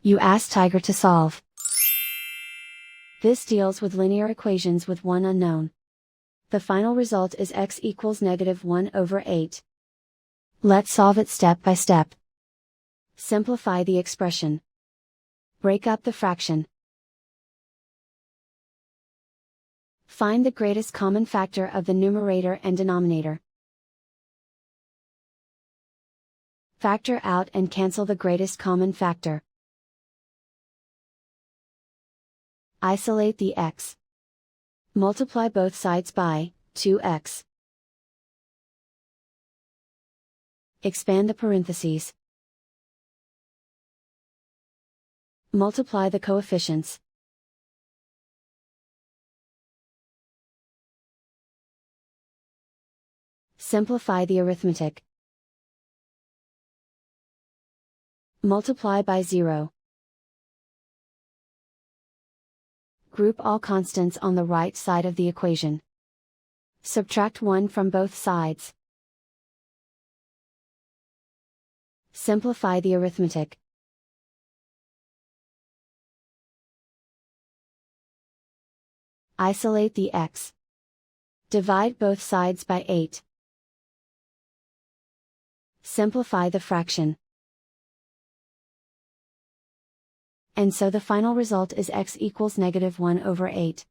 You ask Tiger to solve. This deals with linear equations with one unknown. The final result is x equals -1/8. Let's solve it step by step. Simplify the expression. Break up the fraction. Find the greatest common factor of the numerator and denominator. Factor out and cancel the greatest common factor. Isolate the x. Multiply both sides by 2x. Expand the parentheses. Multiply the coefficients. Simplify the arithmetic. Multiply by 0. Group all constants on the right side of the equation. Subtract 1 from both sides. Simplify the arithmetic. Isolate the x. Divide both sides by 8. Simplify the fraction. And so the final result is x equals -1/8.